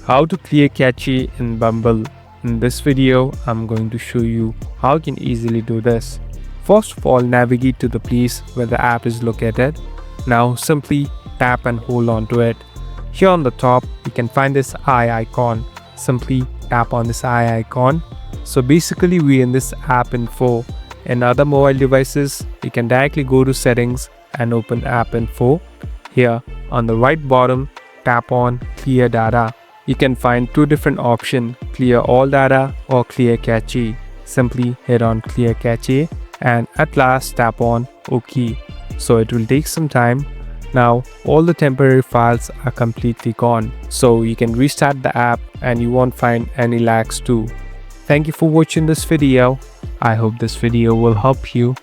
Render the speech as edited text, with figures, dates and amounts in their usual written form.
How to clear cache in Bumble. In this video, I'm going to show you how you can easily do this. First of all, navigate to the place where the app is located. Now simply tap and hold on to it. Here on the top, you can find this eye icon. Simply tap on this eye icon. So basically, we're in this app info. In other mobile devices, you can directly go to settings and open app info. Here on the right bottom, tap on clear data. You can find two different options, clear all data or clear cache. Simply hit on clear cache and at last tap on OK. So it will take some time. Now all the temporary files are completely gone. So you can restart the app and you won't find any lags too. Thank you for watching this video. I hope this video will help you.